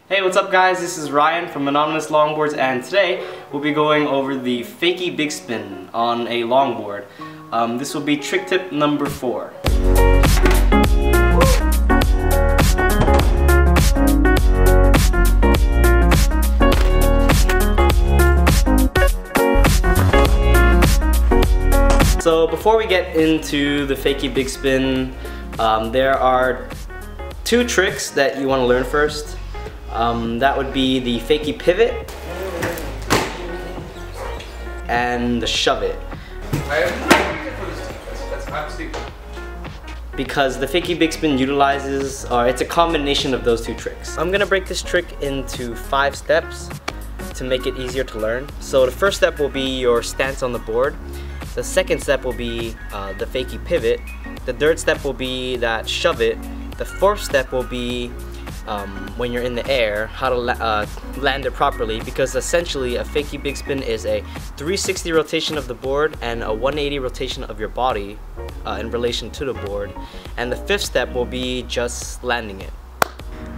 Hey, what's up guys? This is Ryan from Anonymous Longboards, and today we'll be going over the Fakie Bigspin on a longboard. This will be trick tip number 4. So before we get into the Fakie Bigspin, there are 2 tricks that you want to learn first. That would be the Fakie pivot and the shove it. Because the Fakie Bigspin utilizes, or it's a combination of those 2 tricks. I'm gonna break this trick into 5 steps to make it easier to learn. So the first step will be your stance on the board. The second step will be the Fakie pivot. The third step will be that shove it. The fourth step will be when you're in the air, how to land it properly, because essentially a Fakie Bigspin is a 360 rotation of the board and a 180 rotation of your body in relation to the board. And the 5th step will be just landing it.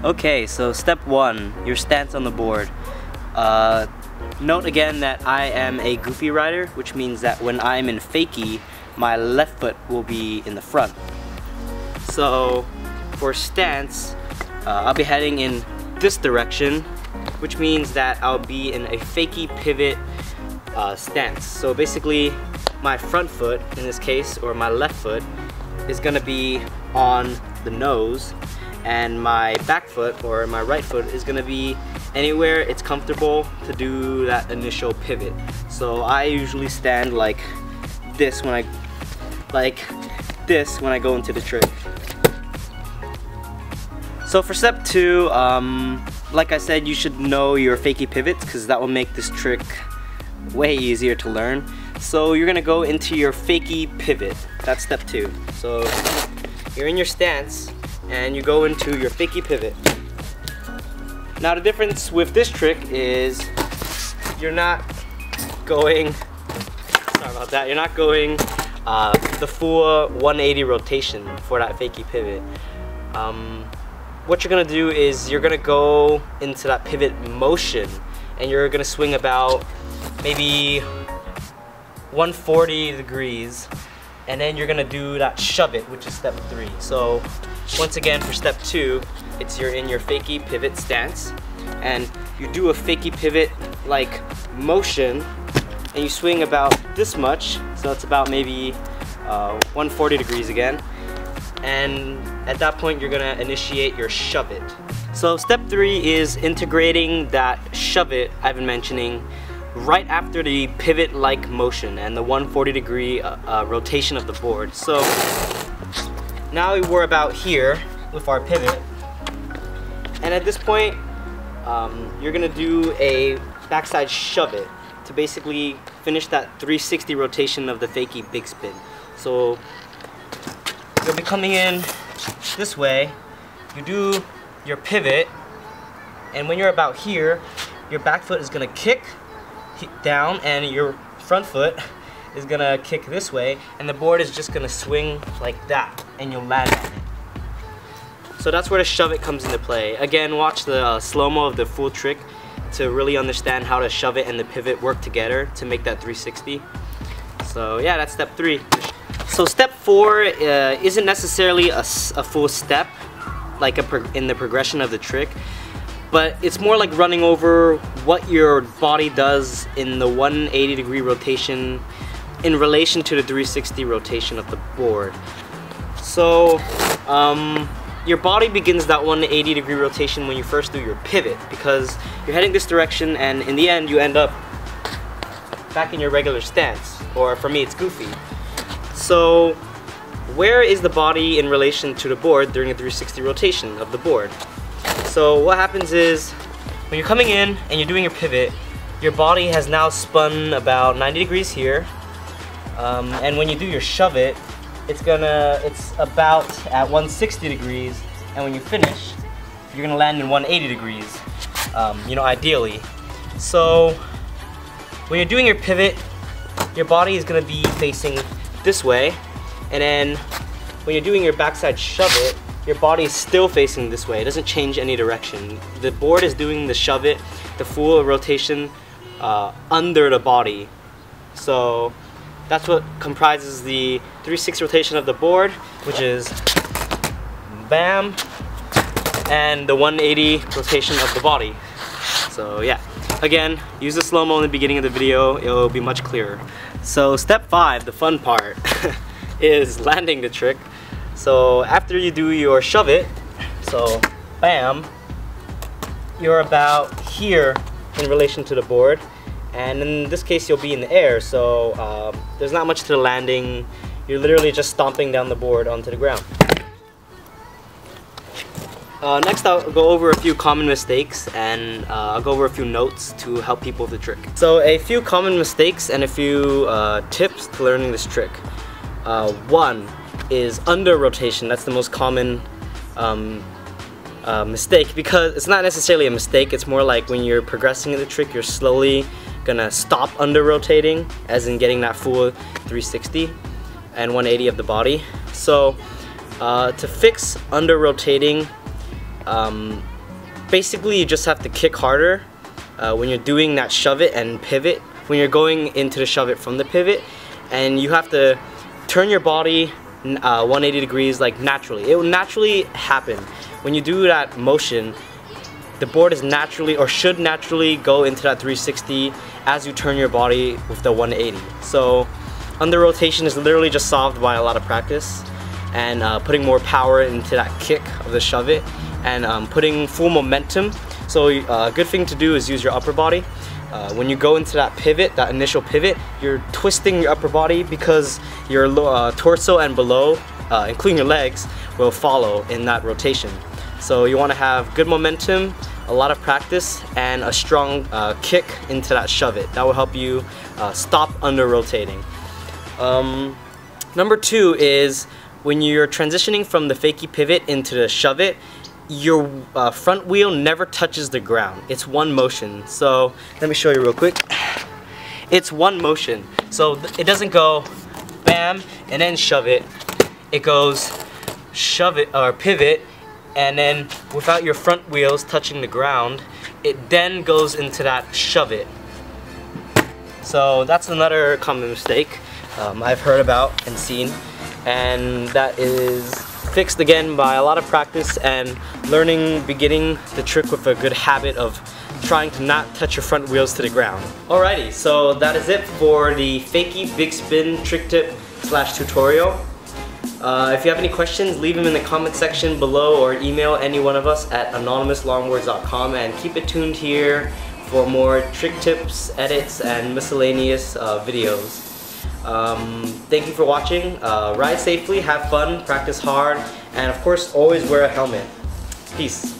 Okay, so step 1, your stance on the board. Note again that I am a goofy rider, which means that when I'm in Fakie, my left foot will be in the front. So for stance, I'll be heading in this direction, which means that I'll be in a Fakie pivot stance. So basically, my front foot, in this case, or my left foot, is gonna be on the nose, and my back foot, or my right foot, is gonna be anywhere it's comfortable to do that initial pivot. So I usually stand like this when I go into the trick. So for step 2, like I said, you should know your Fakie pivots, because that will make this trick way easier to learn. So you're gonna go into your Fakie pivot. That's step 2. So you're in your stance and you go into your Fakie pivot. Now the difference with this trick is you're not going, sorry about that, you're not going the full 180 rotation for that Fakie pivot. What you're gonna do is you're gonna go into that pivot motion, and you're gonna swing about maybe 140 degrees, and then you're gonna do that shove it, which is step 3. So once again, for step 2, you're in your Fakie pivot stance, and you do a Fakie pivot like motion, and you swing about this much, so it's about maybe 140 degrees again. And at that point, you're gonna initiate your shove it. So step 3 is integrating that shove it I've been mentioning right after the pivot like motion and the 140 degree rotation of the board. So now we're about here with our pivot, and at this point you're gonna do a backside shove it to basically finish that 360 rotation of the Fakie Bigspin. So you'll be coming in this way, you do your pivot, and when you're about here, your back foot is gonna kick down and your front foot is gonna kick this way, and the board is just gonna swing like that, and you'll land on it. So that's where the shove it comes into play. Again, watch the slow-mo of the full trick to really understand how to shove it and the pivot work together to make that 360. So yeah, that's step 3. So step 4 isn't necessarily a full step, like in the progression of the trick, but it's more like running over what your body does in the 180 degree rotation in relation to the 360 rotation of the board. So your body begins that 180 degree rotation when you first do your pivot, because you're heading this direction, and in the end you end up back in your regular stance, or for me it's goofy. So where is the body in relation to the board during a 360 rotation of the board? So what happens is, when you're coming in and you're doing your pivot, your body has now spun about 90 degrees here, and when you do your shove it, it's about at 160 degrees, and when you finish, you're gonna land in 180 degrees, you know, ideally. So when you're doing your pivot, your body is gonna be facing this way, and then when you're doing your backside shove it, your body is still facing this way. It doesn't change any direction. The board is doing the shove it, the full rotation under the body. So that's what comprises the 360 rotation of the board, which is bam, and the 180 rotation of the body. So yeah, again, use the slow-mo in the beginning of the video, it'll be much clearer. So step 5, the fun part, is landing the trick. So after you do your shove it, so bam, you're about here in relation to the board, and in this case you'll be in the air, so there's not much to the landing. You're literally just stomping down the board onto the ground. Next I'll go over a few common mistakes, and I'll go over a few notes to help people with the trick. So a few common mistakes and a few tips to learning this trick. One is under rotation. That's the most common mistake, because it's not necessarily a mistake, it's more like when you're progressing in the trick, you're slowly gonna stop under rotating, as in getting that full 360 and 180 of the body. So to fix under rotating, basically you just have to kick harder when you're doing that shove it and pivot, when you're going into the shove it from the pivot, and you have to turn your body 180 degrees like naturally. It will naturally happen. When you do that motion, the board is naturally, or should naturally, go into that 360 as you turn your body with the 180. So under rotation is literally just solved by a lot of practice and putting more power into that kick of the shove it, and putting full momentum. So a good thing to do is use your upper body. When you go into that pivot, that initial pivot, you're twisting your upper body because your torso and below, including your legs, will follow in that rotation. So you want to have good momentum, a lot of practice, and a strong kick into that shove it. That will help you stop under rotating. Number 2 is when you're transitioning from the fakie pivot into the shove it, your front wheel never touches the ground. It's one motion. So let me show you real quick. It's one motion. So it doesn't go bam and then shove it. It goes shove it or pivot, and then without your front wheels touching the ground, it then goes into that shove it. So that's another common mistake I've heard about and seen, and that is fixed again by a lot of practice and beginning the trick with a good habit of trying to not touch your front wheels to the ground. Alrighty, so that is it for the Fakie Bigspin trick tip / tutorial. If you have any questions, leave them in the comment section below or email any one of us at anonymouslongboards.com, and keep it tuned here for more trick tips, edits, and miscellaneous videos. Thank you for watching. Ride safely, have fun, practice hard, and of course always wear a helmet. Peace.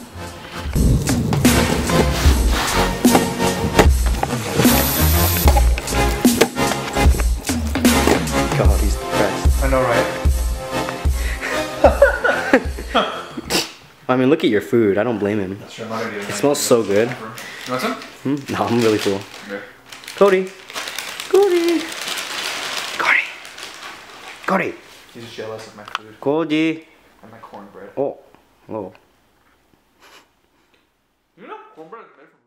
God, he's depressed. I know, right? I mean, look at your food. I don't blame him. That's true. I'm not gonna do it. It smells so good. You want some? No, I'm really full. Okay. Cody. Cody. Cody. Cody. He's jealous of my food. Cody. And my cornbread. Oh. Oh. You know, cornbread is made from